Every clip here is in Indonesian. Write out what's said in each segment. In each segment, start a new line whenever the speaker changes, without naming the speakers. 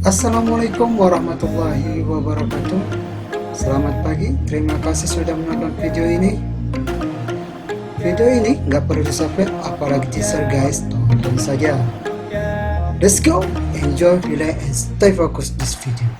Assalamualaikum warahmatullahi wabarakatuh. Selamat pagi, terima kasih sudah menonton video ini. Video ini nggak perlu di-subscribe, apalagi teaser guys, tonton saja. Let's go, enjoy, relax, and stay focused this video.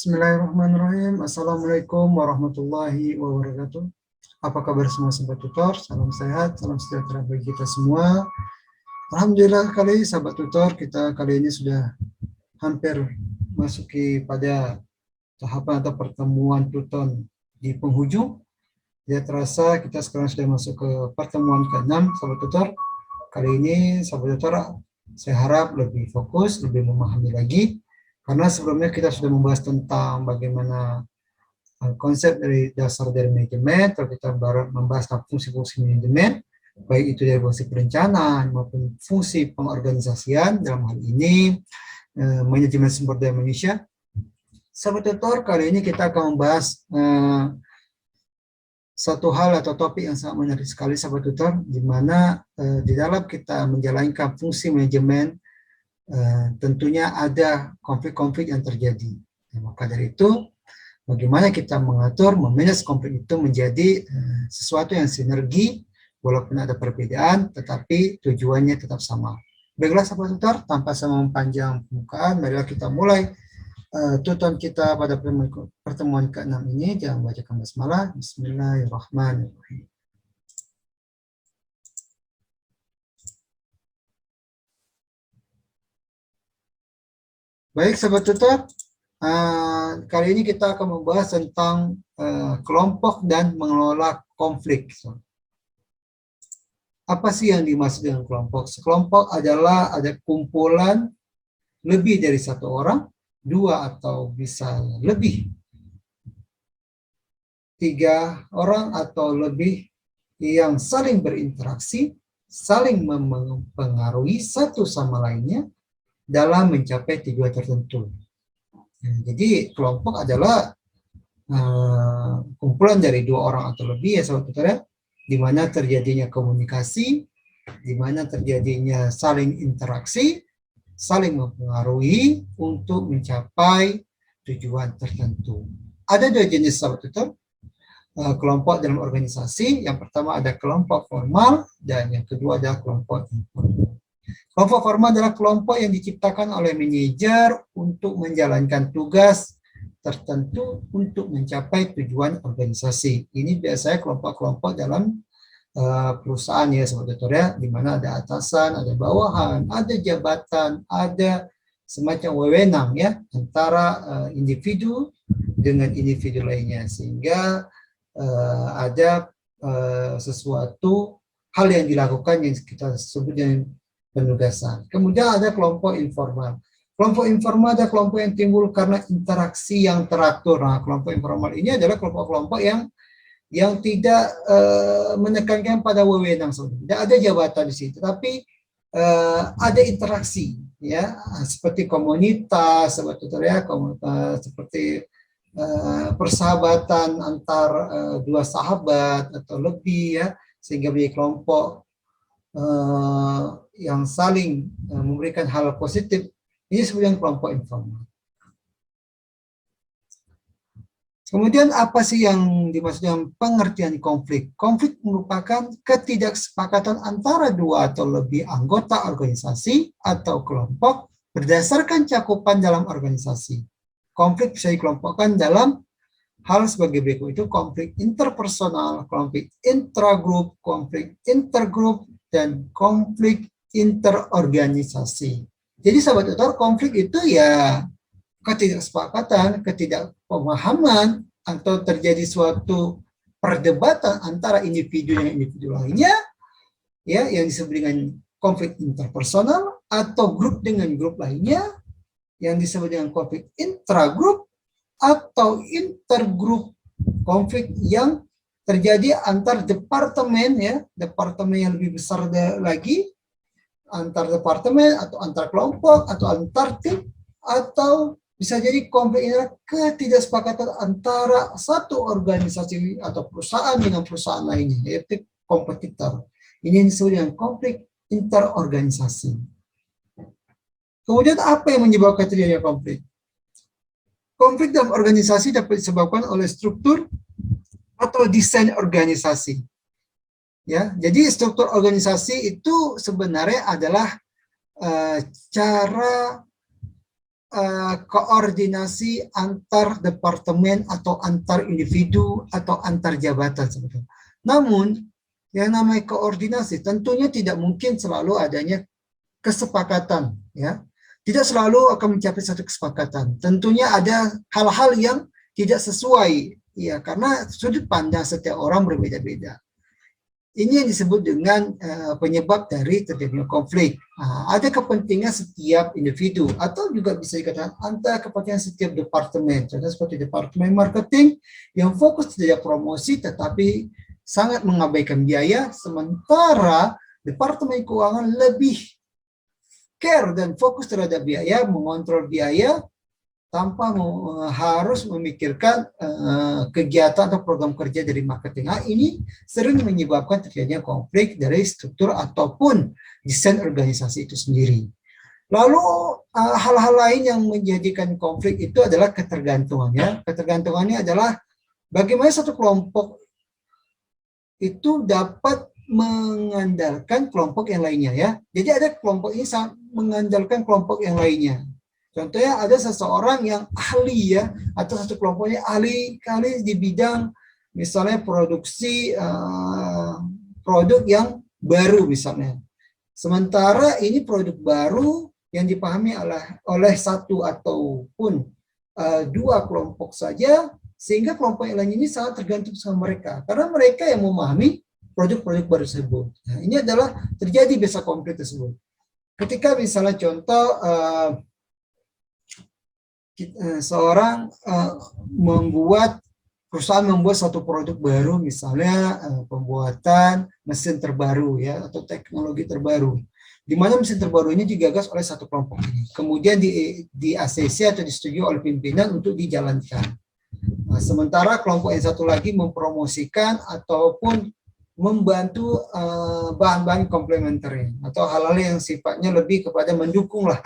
Bismillahirrahmanirrahim. Assalamualaikum warahmatullahi wabarakatuh. Apa kabar semua sahabat tutor? Salam sehat, salam sejahtera bagi kita semua. Alhamdulillah kali sahabat tutor, kita kali ini sudah hampir masuki pada tahapan atau pertemuan tutor di penghujung. Ya terasa kita sekarang sudah masuk ke pertemuan ke-6 sahabat tutor. Kali ini sahabat tutor saya harap lebih fokus, lebih memahami lagi. Karena sebelumnya kita sudah membahas tentang bagaimana konsep dari dasar dari manajemen, atau kita membahas fungsi-fungsi manajemen, baik itu dari fungsi perencanaan maupun fungsi pengorganisasian, dalam hal ini manajemen sumber daya manusia. Sahabat tutor, kali ini kita akan membahas satu hal atau topik yang sangat menarik sekali sahabat tutor, di mana di dalam kita menjalankan fungsi manajemen tentunya ada konflik-konflik yang terjadi. Maka dari itu, bagaimana kita mengatur, memanage konflik itu menjadi sesuatu yang sinergi, walaupun ada perbedaan, tetapi tujuannya tetap sama. Baiklah sahabat tutor, tanpa saya mempanjang pembukaan, marilah kita mulai tutorial kita pada pertemuan ke-6 ini. Jangan bacakan basmalah. Bismillahirrahmanirrahim. Baik sahabat tutor, kali ini kita akan membahas tentang kelompok dan mengelola konflik. Apa sih yang dimaksud dengan kelompok? Sekelompok adalah ada kumpulan lebih dari satu orang, dua atau bisa lebih, tiga orang atau lebih yang saling berinteraksi, saling mempengaruhi satu sama lainnya dalam mencapai tujuan tertentu. Jadi kelompok adalah kumpulan dari dua orang atau lebih ya sahabat tutor ya, di mana terjadinya komunikasi, di mana terjadinya saling interaksi, saling mempengaruhi untuk mencapai tujuan tertentu. Ada dua jenis sahabat tutor kelompok dalam organisasi. Yang pertama ada kelompok formal dan yang kedua adalah kelompok informal. Kelompok formal adalah kelompok yang diciptakan oleh manajer untuk menjalankan tugas tertentu untuk mencapai tujuan organisasi. Ini biasanya kelompok-kelompok dalam perusahaan ya sobat tutor ya, di mana ada atasan, ada bawahan, ada jabatan, ada semacam wewenang ya antara individu dengan individu lainnya, sehingga ada sesuatu hal yang dilakukan yang kita sebut dengan penugasan. Kemudian ada kelompok informal. Kelompok informal ada kelompok yang timbul karena interaksi yang teratur. Nah, kelompok informal ini adalah kelompok-kelompok yang tidak menekankan pada wewenang, tidak ada jabatan di situ, tapi ada interaksi, ya, seperti komunitas, seperti persahabatan antar dua sahabat atau lebih, ya, sehingga menjadi kelompok yang saling memberikan hal positif. Ini sebenarnya kelompok informal. Kemudian apa sih yang dimaksud dengan pengertian konflik? Konflik merupakan ketidaksepakatan antara dua atau lebih anggota organisasi atau kelompok berdasarkan cakupan dalam organisasi. Konflik bisa dikelompokkan dalam hal sebagai berikut, itu konflik interpersonal, konflik intragrup, konflik intergrup, dan konflik interorganisasi. Jadi sahabat tutor, konflik itu ya ketidaksepakatan, ketidakpemahaman, atau terjadi suatu perdebatan antara individu dengan individu lainnya, ya, yang disebut dengan konflik interpersonal, atau grup dengan grup lainnya, yang disebut dengan konflik intragrup, atau intergrup, konflik yang terjadi antar departemen, ya, departemen yang lebih besar lagi, antar departemen, atau antar kelompok, atau antar tim, atau bisa jadi konflik ini ketidaksepakatan antara satu organisasi atau perusahaan dengan perusahaan lainnya, yaitu kompetitor. Ini disebut dengan konflik interorganisasi. Kemudian apa yang menyebabkan terjadinya konflik? Konflik dalam organisasi dapat disebabkan oleh struktur atau desain organisasi. Ya, jadi struktur organisasi itu sebenarnya adalah cara koordinasi antar departemen atau antar individu atau antar jabatan sebetulnya. Namun yang namanya koordinasi tentunya tidak mungkin selalu adanya kesepakatan, ya. Tidak selalu akan mencapai satu kesepakatan. Tentunya ada hal-hal yang tidak sesuai, ya, karena sudut pandang setiap orang berbeda-beda. Ini yang disebut dengan penyebab dari terjadinya konflik. Ada kepentingan setiap individu atau juga bisa dikatakan antara kepentingan setiap departemen. Contoh seperti departemen marketing yang fokus terhadap promosi tetapi sangat mengabaikan biaya, sementara departemen keuangan lebih care dan fokus terhadap biaya, mengontrol biaya tanpa harus memikirkan kegiatan atau program kerja dari marketing. Ini sering menyebabkan terjadinya konflik dari struktur ataupun desain organisasi itu sendiri. Lalu hal-hal lain yang menjadikan konflik itu adalah ketergantungan, ya. Ketergantungannya adalah bagaimana satu kelompok itu dapat mengandalkan kelompok yang lainnya, ya. Jadi ada kelompok ini sangat mengandalkan kelompok yang lainnya. Contohnya ada seseorang yang ahli, ya, atau satu kelompoknya ahli di bidang misalnya produksi produk yang baru misalnya. Sementara ini produk baru yang dipahami oleh satu ataupun dua kelompok saja, sehingga kelompok yang lain ini sangat tergantung sama mereka karena mereka yang memahami produk-produk baru tersebut. Nah, ini adalah terjadi biasa konflik tersebut. Ketika misalnya contoh seorang perusahaan membuat satu produk baru, misalnya pembuatan mesin terbaru, ya, atau teknologi terbaru, di mana mesin terbaru ini digagas oleh satu kelompok ini, kemudian di ACC atau disetujui oleh pimpinan untuk dijalankan. Nah, sementara kelompok yang satu lagi mempromosikan ataupun membantu bahan-bahan komplementer atau hal-hal yang sifatnya lebih kepada mendukung lah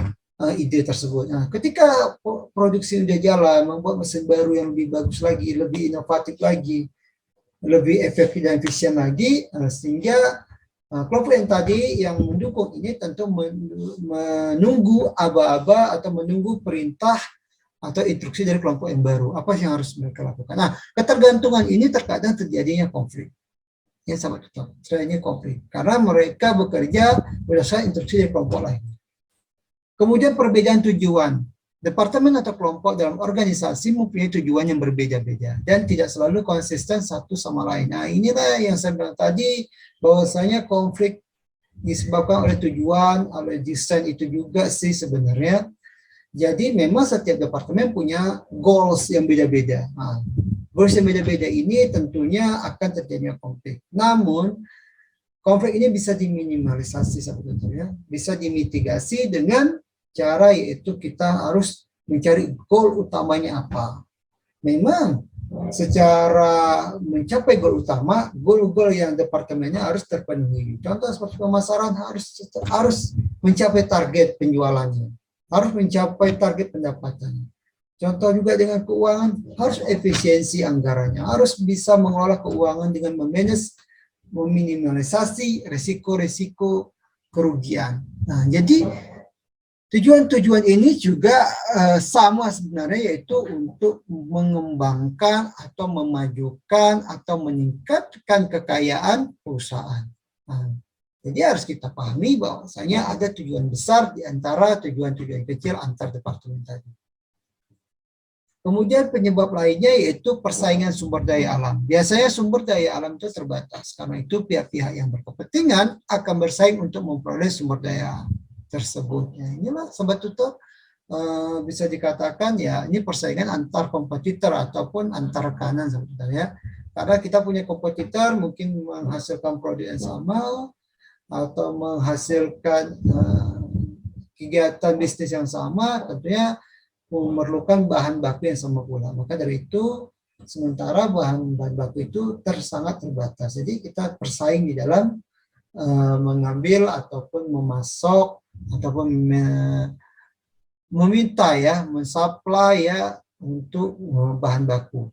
ide tersebut. Nah, ketika produksi udah jalan, membuat mesin baru yang lebih bagus lagi, lebih inovatif lagi, lebih efektif dan efisien lagi, sehingga kelompok yang tadi yang mendukung ini tentu menunggu aba-aba atau menunggu perintah atau instruksi dari kelompok yang baru. Apa yang harus mereka lakukan? Nah, ketergantungan ini terkadang terjadinya konflik. Ya, sahabat tutor, terjadinya konflik. Karena mereka bekerja berdasarkan instruksi dari kelompok lain. Kemudian perbedaan tujuan. Departemen atau kelompok dalam organisasi mempunyai tujuan yang berbeda-beda dan tidak selalu konsisten satu sama lain. Nah, inilah yang saya bilang tadi, bahwasanya konflik disebabkan oleh tujuan, oleh desain itu juga sih sebenarnya. Jadi memang setiap departemen punya goals yang beda-beda. Nah, goals yang beda-beda ini tentunya akan terjadinya konflik. Namun, konflik ini bisa diminimalisasi sebetulnya, bisa dimitigasi dengan cara yaitu kita harus mencari goal utamanya apa. Memang secara mencapai goal utama, goal-goal yang departemennya harus terpenuhi. Contoh seperti pemasaran harus mencapai target penjualannya, harus mencapai target pendapatan. Contoh juga dengan keuangan, harus efisiensi anggarannya, harus bisa mengelola keuangan dengan meminimalisasi resiko-resiko kerugian. Nah, jadi tujuan-tujuan ini juga sama sebenarnya, yaitu untuk mengembangkan atau memajukan atau meningkatkan kekayaan perusahaan. Nah, jadi harus kita pahami bahwasanya ada tujuan besar di antara tujuan-tujuan kecil antar departemen tadi. Kemudian penyebab lainnya yaitu persaingan sumber daya alam. Biasanya sumber daya alam itu terbatas, karena itu pihak-pihak yang berkepentingan akan bersaing untuk memperoleh sumber daya tersebut. Ya, inilah sobat tutor, bisa dikatakan ya ini persaingan antar kompetitor ataupun antar rekanan sebetulnya. Karena kita punya kompetitor mungkin menghasilkan produk yang sama atau menghasilkan kegiatan bisnis yang sama, tentunya memerlukan bahan baku yang sama pula. Maka dari itu, sementara bahan baku itu sangat terbatas. Jadi kita bersaing di dalam mengambil ataupun memasok ataupun meminta ya, mensuplai ya untuk bahan baku.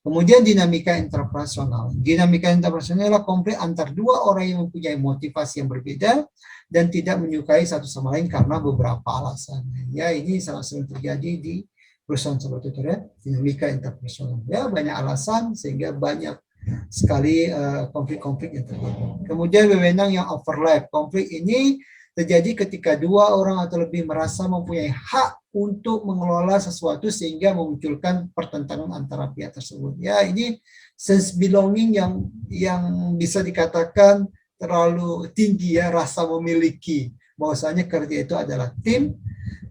Kemudian dinamika interpersonal. Dinamika interpersonal adalah konflik antar dua orang yang mempunyai motivasi yang berbeda dan tidak menyukai satu sama lain karena beberapa alasan. Ya, ini sangat sering terjadi di perusahaan sobat tutor ya, dinamika interpersonal. Ya, banyak alasan sehingga banyak sekali konflik-konflik yang terjadi. Kemudian wewenang yang overlap. Konflik ini terjadi ketika dua orang atau lebih merasa mempunyai hak untuk mengelola sesuatu sehingga memunculkan pertentangan antara pihak tersebut. Ya, ini sense belonging yang bisa dikatakan terlalu tinggi ya, rasa memiliki. Bahwasanya kerja itu adalah tim,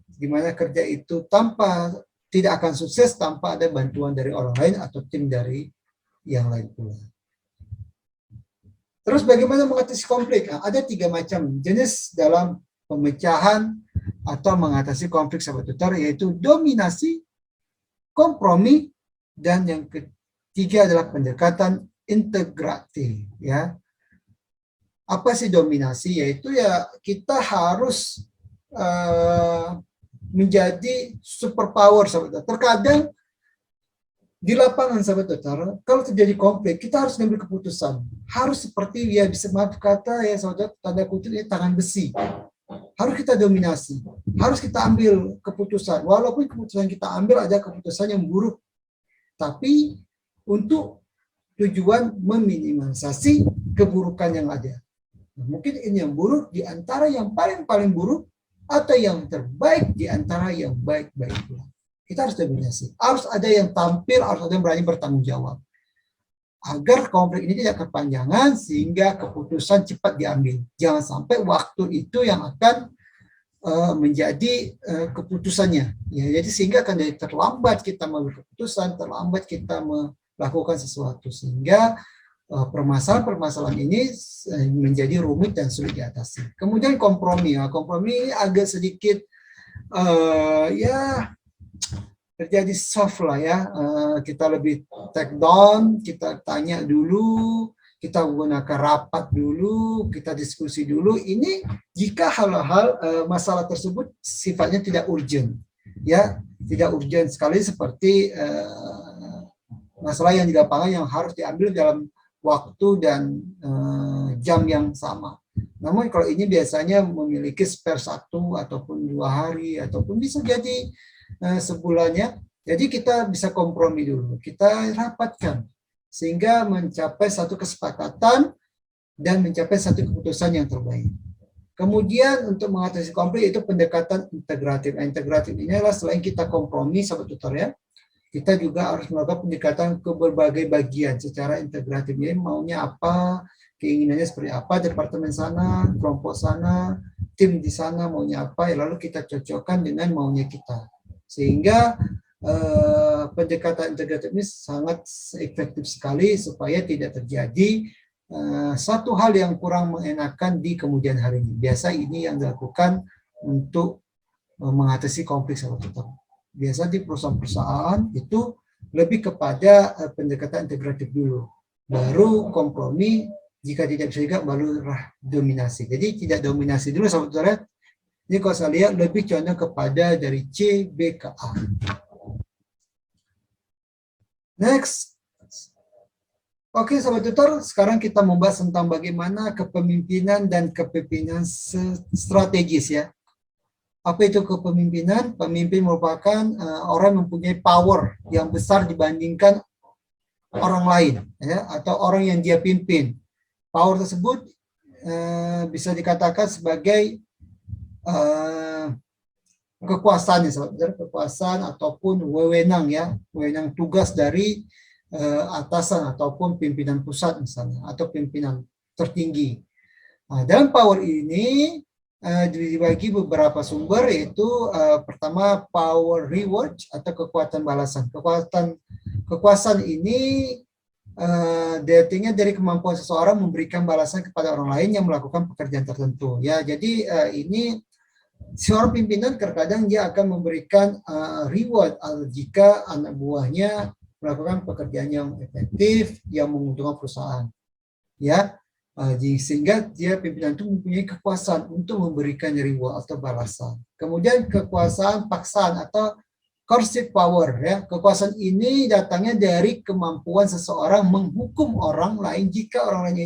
di mana kerja itu tidak akan sukses tanpa ada bantuan dari orang lain atau tim dari yang lain pula. Terus bagaimana mengatasi konflik? Nah, ada 3 macam jenis dalam pemecahan atau mengatasi konflik sobat tutor, yaitu dominasi, kompromi, dan yang ketiga adalah pendekatan integratif. Ya, apa sih dominasi? Yaitu ya kita harus menjadi superpower sobat tutor. Terkadang di lapangan sahabat tutor, kalau terjadi konflik, kita harus mengambil keputusan. Harus seperti ya bisa maaf kata ya sahabat, tanda kutip ini tangan besi. Harus kita dominasi. Harus kita ambil keputusan. Walaupun keputusan kita ambil ada keputusan yang buruk. Tapi untuk tujuan meminimalisasi keburukan yang ada. Nah, mungkin ini yang buruk di antara yang paling buruk atau yang terbaik di antara yang baik-baik. Kita harus dominasi. Harus ada yang tampil, harus ada yang berani bertanggung jawab. Agar konflik ini tidak kepanjangan sehingga keputusan cepat diambil. Jangan sampai waktu itu yang akan menjadi keputusannya. Ya, jadi sehingga akan jadi terlambat kita mengambil keputusan, terlambat kita melakukan sesuatu. Sehingga permasalahan-permasalahan ini menjadi rumit dan sulit diatasi. Kemudian kompromi. Ya, kompromi agak sedikit ya terjadi soft lah ya, kita lebih take down, kita tanya dulu, kita menggunakan rapat dulu, kita diskusi dulu. Ini jika hal-hal masalah tersebut sifatnya tidak urgent, ya tidak urgent sekali seperti masalah yang di lapangan yang harus diambil dalam waktu dan jam yang sama. Namun kalau ini biasanya memiliki spare 1 ataupun 2 hari ataupun bisa jadi sebulannya. Jadi kita bisa kompromi dulu, kita rapatkan sehingga mencapai satu kesepakatan dan mencapai satu keputusan yang terbaik. Kemudian untuk mengatasi konflik itu pendekatan integratif. Nah, integratif ini adalah selain kita kompromi, sahabat tutor ya, kita juga harus melakukan pendekatan ke berbagai bagian secara integratif. Jadi maunya apa, keinginannya seperti apa, departemen sana, kelompok sana, tim di sana maunya apa, ya lalu kita cocokkan dengan maunya kita. Sehingga pendekatan integratif ini sangat efektif sekali supaya tidak terjadi satu hal yang kurang mengenakan di kemudian hari ini. Biasa ini yang dilakukan untuk mengatasi konflik sahabat tutor. Biasa di perusahaan-perusahaan itu lebih kepada pendekatan integratif dulu. Baru kompromi, jika tidak bisa juga baru dominasi. Jadi tidak dominasi dulu sahabat tutor ya. Ini kalau saya lihat lebih condong kepada dari C, B ke A. Next. Oke, sahabat tutor, sekarang kita membahas tentang bagaimana kepemimpinan dan kepemimpinan strategis ya. Apa itu kepemimpinan? Pemimpin merupakan orang yang mempunyai power yang besar dibandingkan orang lain ya, atau orang yang dia pimpin. Power tersebut bisa dikatakan sebagai kekuasaan ya, kekuasaan ataupun wewenang ya, wewenang tugas dari atasan ataupun pimpinan pusat misalnya atau pimpinan tertinggi. Nah, dalam power ini dibagi beberapa sumber, yaitu pertama power reward atau kekuatan balasan. Kekuasaan ini datangnya dari kemampuan seseorang memberikan balasan kepada orang lain yang melakukan pekerjaan tertentu. Ya, jadi ini seorang pimpinan terkadang dia akan memberikan reward jika anak buahnya melakukan pekerjaan yang efektif, yang menguntungkan perusahaan. Ya, sehingga dia pimpinan itu mempunyai kekuasaan untuk memberikan reward atau balasan. Kemudian kekuasaan paksaan atau coercive power ya. Kekuasaan ini datangnya dari kemampuan seseorang menghukum orang lain jika orang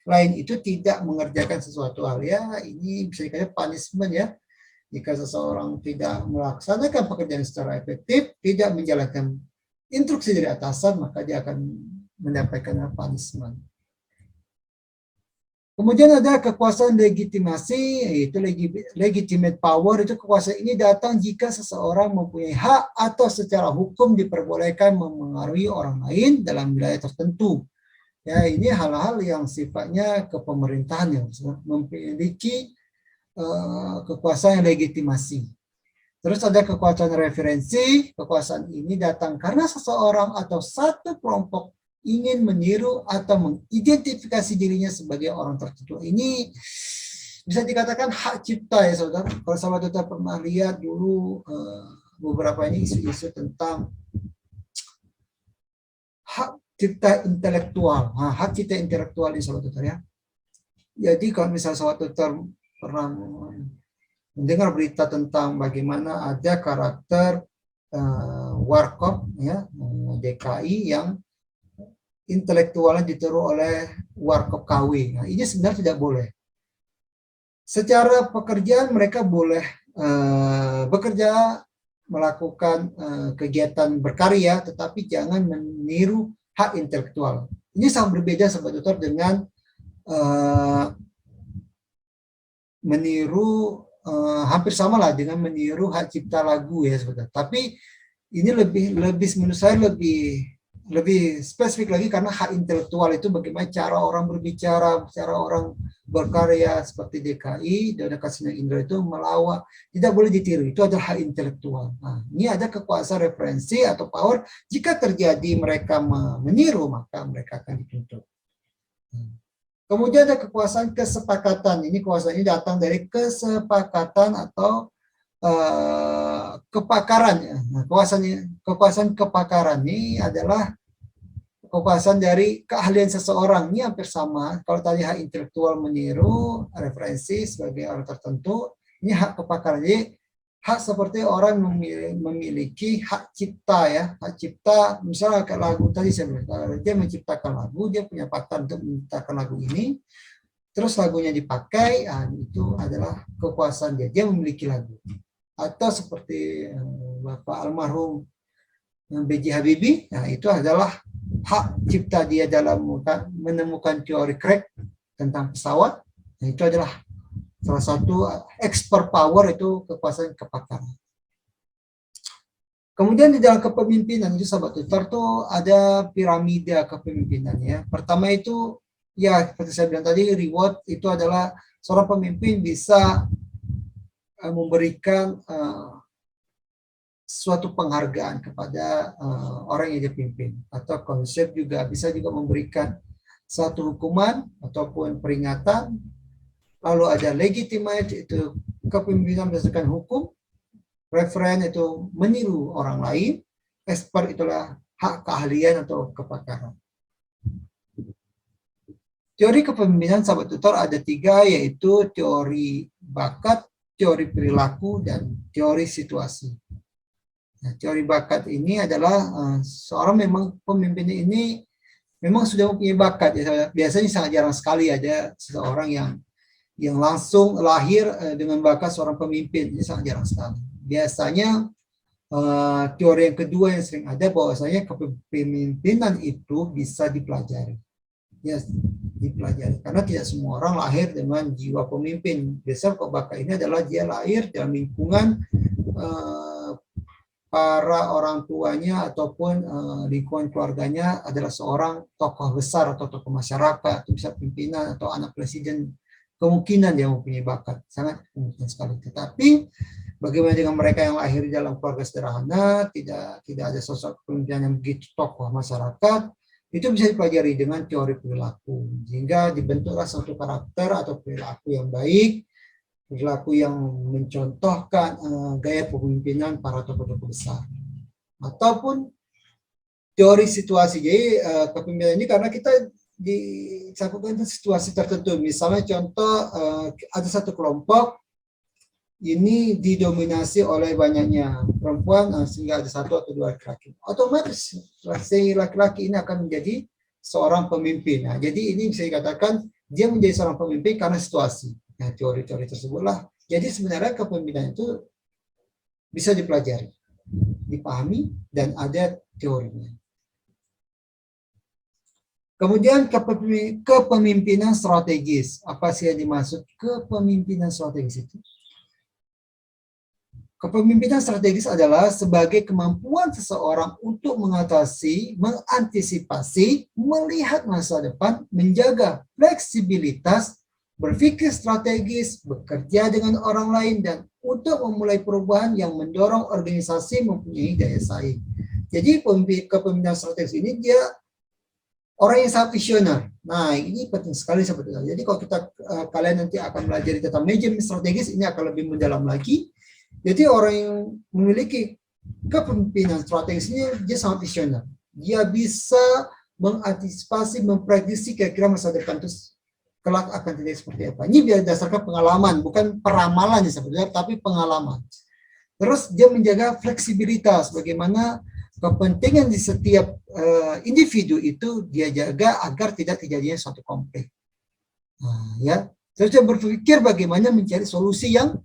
lain itu tidak mengerjakan sesuatu hal ya. Ini bisa dikatakan punishment ya. Jika seseorang tidak melaksanakan pekerjaan secara efektif, tidak menjalankan instruksi dari atasan, maka dia akan mendapatkan punishment. Kemudian ada kekuasaan legitimasi, yaitu legitimate power. Itu kekuasaan ini datang jika seseorang mempunyai hak atau secara hukum diperbolehkan memengaruhi orang lain dalam wilayah tertentu. Ya, ini hal-hal yang sifatnya kepemerintahan yang memiliki kekuasaan yang legitimasi. Terus ada kekuasaan referensi. Kekuasaan ini datang karena seseorang atau satu kelompok ingin meniru atau mengidentifikasi dirinya sebagai orang tertentu. Ini bisa dikatakan hak cipta ya saudara. Kalau sahabat kita pernah lihat dulu beberapa ini isu-isu tentang hak cipta intelektual. Nah, hak cipta intelektual ini sahabat ya. Jadi kalau misalnya sahabat pernah mendengar berita tentang bagaimana ada karakter Warkop ya, DKI yang intelektualnya ditiru oleh Warkop KW. Nah, ini sebenarnya tidak boleh. Secara pekerjaan mereka boleh bekerja, melakukan kegiatan berkarya, tetapi jangan meniru hak intelektual. Ini sangat berbeda sahabat tutor dengan meniru hampir sama lah dengan meniru hak cipta lagu ya sebenarnya. Tapi ini lebih menurut saya lebih spesifik lagi karena hak intelektual itu bagaimana cara orang berbicara, cara orang berkarya seperti DKI dan Kasina Indra itu melawak, tidak boleh ditiru. Itu adalah hak intelektual. Nah, ini ada kekuasaan referensi atau power. Jika terjadi mereka meniru, maka mereka akan dituntut. Kemudian ada kekuasaan kesepakatan. Ini kekuasaan ini datang dari kesepakatan atau kepakaran. Nah, kekuasaan kepakaran ini adalah kekuasaan dari keahlian seseorang. Ini hampir sama. Kalau tadi hak intelektual meniru, referensi sebagai orang tertentu, ini hak kepakaran. Jadi hak seperti orang memiliki hak cipta ya, hak cipta. Misalnya kayak lagu tadi saya bilang, dia menciptakan lagu, dia punya patent untuk menciptakan lagu ini, terus lagunya dipakai, itu adalah kekuasaan dia memiliki lagu. Atau seperti Bapak almarhum B.J. Habibie, nah itu adalah hak cipta dia dalam menemukan teori crack tentang pesawat. Nah, itu adalah salah satu expert power, itu kekuasaan kepakaran. Kemudian di dalam kepemimpinan itu sahabat tutor tuh ada piramida kepemimpinan ya. Pertama itu ya seperti saya bilang tadi, reward itu adalah seorang pemimpin bisa memberikan suatu penghargaan kepada orang yang dia pimpin, atau konsep juga bisa juga memberikan satu hukuman ataupun peringatan. Lalu ada legitimate, itu kepemimpinan berdasarkan hukum. Referen itu meniru orang lain. Expert itulah hak keahlian atau kepakaran. Teori kepemimpinan sahabat tutor ada 3, yaitu teori bakat, teori perilaku, dan teori situasi. Nah, teori bakat ini adalah seorang memang pemimpin ini memang sudah mempunyai bakat. Ya, biasanya sangat jarang sekali ada seseorang yang langsung lahir dengan bakat seorang pemimpin. Ini sangat jarang sekali. Biasanya teori yang kedua yang sering ada, bahwasanya kepemimpinan itu bisa dipelajari. Ya, dipelajari. Karena tidak semua orang lahir dengan jiwa pemimpin. Biasanya bakat ini adalah dia lahir dalam lingkungan para orang tuanya ataupun lingkungan keluarganya adalah seorang tokoh besar atau tokoh masyarakat, atau bisa pimpinan atau anak presiden. Kemungkinan dia mempunyai bakat, sangat mungkin sekali. Tetapi bagaimana dengan mereka yang lahir dalam keluarga sederhana, tidak ada sosok pemimpin yang begitu tokoh masyarakat, itu bisa dipelajari dengan teori perilaku, sehingga dibentuklah suatu karakter atau perilaku yang baik, perilaku yang mencontohkan gaya kepemimpinan para tokoh-tokoh besar. Ataupun teori situasi. Jadi kepemimpinan ini karena kita disangkutkan situasi tertentu. Misalnya contoh, ada satu kelompok ini didominasi oleh banyaknya perempuan, sehingga ada 1 atau 2 laki-laki. Otomatis si laki-laki ini akan menjadi seorang pemimpin. Nah, jadi ini bisa dikatakan dia menjadi seorang pemimpin karena situasi. Nah, teori-teori tersebutlah. Jadi sebenarnya kepemimpinan itu bisa dipelajari, dipahami, dan ada teorinya. Kemudian kepemimpinan strategis. Apa sih yang dimaksud kepemimpinan strategis itu? Kepemimpinan strategis adalah sebagai kemampuan seseorang untuk mengatasi, mengantisipasi, melihat masa depan, menjaga fleksibilitas, berpikir strategis, bekerja dengan orang lain, dan untuk memulai perubahan yang mendorong organisasi mempunyai daya saing. Jadi kepemimpinan strategis ini dia orang yang sangat visioner. Nah, ini penting sekali sebetulnya. Jadi kalau kalian nanti akan belajar tentang manajemen strategis, ini akan lebih mendalam lagi. Jadi orang yang memiliki kepemimpinan strategis ini dia sangat visioner. Dia bisa mengantisipasi, memprediksi kira-kira masa depan itu kelak akan terjadi seperti apa. Ini berdasarkan pengalaman, bukan peramalan sebetulnya, tapi pengalaman. Terus dia menjaga fleksibilitas, bagaimana kepentingan di setiap individu itu dia jaga agar tidak terjadinya suatu konflik. Nah, ya. Terus dia berpikir bagaimana mencari solusi yang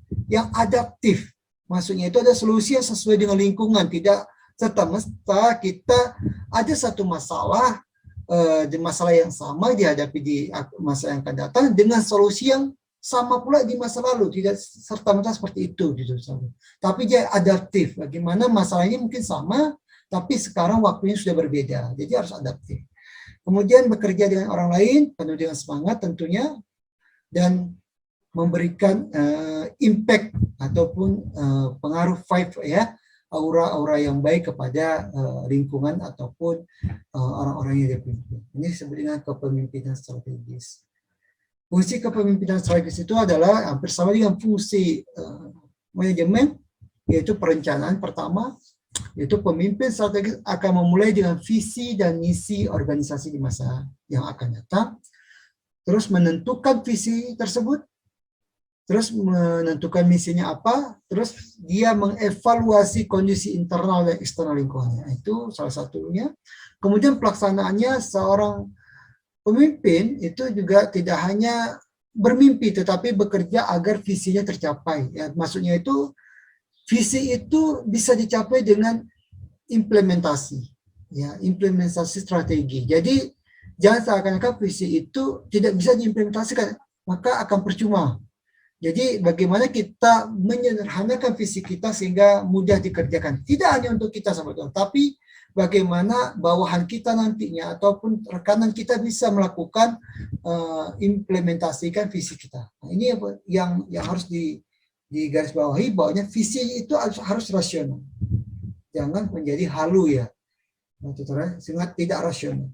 adaptif. Maksudnya itu ada solusi yang sesuai dengan lingkungan, tidak serta-merta kita ada satu masalah yang sama dihadapi di masa yang akan datang dengan solusi yang sama pula di masa lalu, tidak serta-merta seperti itu gitu. Tapi dia adaptif, bagaimana masalahnya mungkin sama, tapi sekarang waktunya sudah berbeda, jadi harus adaptif. Kemudian bekerja dengan orang lain penuh dengan semangat tentunya, dan memberikan impact ataupun pengaruh vibe ya, aura-aura yang baik kepada lingkungan ataupun orang-orang yang dipimpin. Ini disebut dengan kepemimpinan strategis. Fungsi kepemimpinan strategis itu adalah hampir sama dengan fungsi manajemen, yaitu perencanaan pertama, yaitu pemimpin strategis akan memulai dengan visi dan misi organisasi di masa yang akan datang, terus menentukan visi tersebut, terus menentukan misinya apa, terus dia mengevaluasi kondisi internal dan eksternal lingkungannya. Itu salah satunya. Kemudian pelaksanaannya seorang pemimpin itu juga tidak hanya bermimpi, tetapi bekerja agar visinya tercapai. Ya, maksudnya itu visi itu bisa dicapai dengan implementasi, ya, implementasi strategi. Jadi jangan seakan-akan visi itu tidak bisa diimplementasikan, maka akan percuma. Jadi bagaimana kita menyederhanakan visi kita sehingga mudah dikerjakan. Tidak hanya untuk kita sahabat, tapi bagaimana bawahan kita nantinya ataupun rekanan kita bisa melakukan implementasikan visi kita. Nah, ini yang harus garis bawahi, bahwanya visi itu harus rasional. Jangan menjadi halu ya. Nah, sehingga tidak rasional.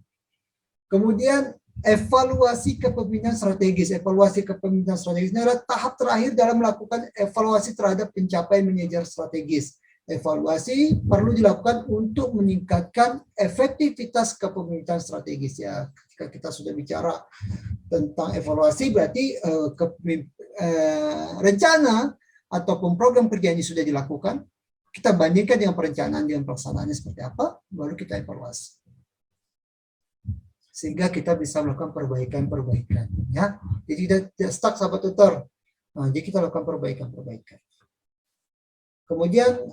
Kemudian evaluasi kepemimpinan strategis. Evaluasi kepemimpinan strategis ini adalah tahap terakhir dalam melakukan evaluasi terhadap pencapaian manajer strategis. Evaluasi perlu dilakukan untuk meningkatkan efektivitas kepemimpinan strategis. Ya, ketika kita sudah bicara tentang evaluasi, berarti rencana ataupun program kerja yang sudah dilakukan, kita bandingkan dengan perencanaan dan pelaksanaannya seperti apa, baru kita evaluasi. Sehingga kita bisa melakukan perbaikan-perbaikan, ya. Jadi tidak stuck sahabat tutor. Nah, jadi kita lakukan perbaikan-perbaikan. Kemudian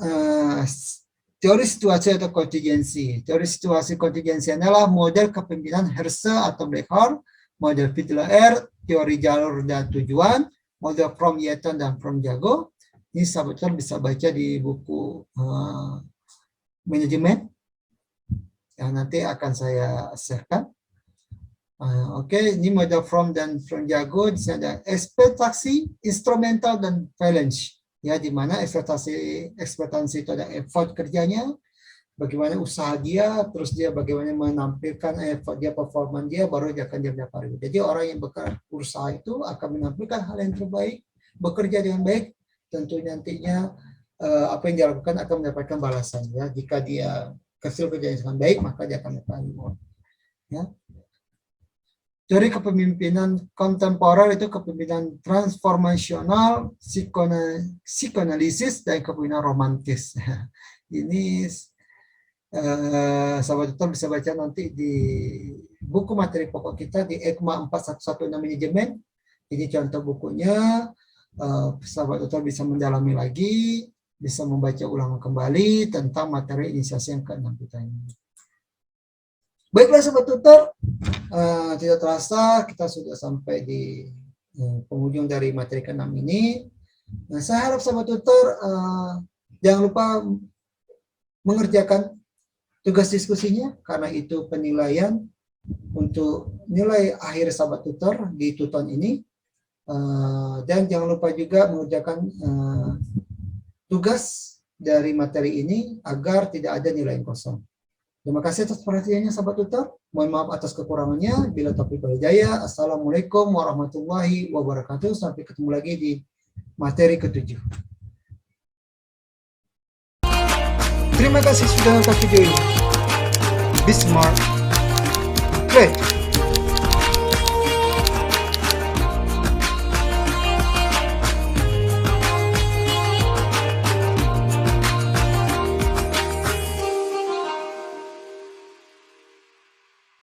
teori situasi atau kontingensi. Teori situasi kontingensi adalah model kepemimpinan Hersey atau Blackhorn, model Fiedler, teori jalur dan tujuan, model from Yeton dan from Jago. Ini sahabat tutor bisa baca di buku manajemen yang nanti akan saya sharekan. Oke, ini model from dan from Jago. Di sini ada ekspektasi, instrumental, dan challenge. Ya, di mana ekspektasi itu ada effort kerjanya, bagaimana usaha dia, terus dia bagaimana menampilkan effort dia, performa dia, baru dia akan mendapat reward. Jadi orang yang berusaha itu akan menampilkan hal yang terbaik, bekerja dengan baik, tentu nantinya apa yang dia lakukan akan mendapatkan balasan. Ya, jika dia hasil kerja dengan baik, maka dia akan mendapat reward. Ya. Teori kepemimpinan kontemporer itu kepemimpinan transformasional, psikoanalisis, dan kepemimpinan romantis. Ini sahabat tutor bisa baca nanti di buku materi pokok kita di EKMA 411 manajemen. Ini contoh bukunya. Sahabat tutor bisa mendalami lagi, bisa membaca ulang kembali tentang materi inisiasi yang ke-6 kita ini. Baiklah sahabat tutor, tidak terasa kita sudah sampai di penghujung dari materi ke-6 ini. Nah, saya harap sahabat tutor jangan lupa mengerjakan tugas diskusinya, karena itu penilaian untuk nilai akhir sahabat tutor di tuton ini. Dan jangan lupa juga mengerjakan tugas dari materi ini agar tidak ada nilai kosong. Terima kasih atas perhatiannya sahabat tutor. Mohon maaf atas kekurangannya. Bila taufiq wal hidayah. Assalamualaikum warahmatullahi wabarakatuh. Sampai ketemu lagi di materi ke-7. Terima kasih sudah nonton video ini. Be smart. Great.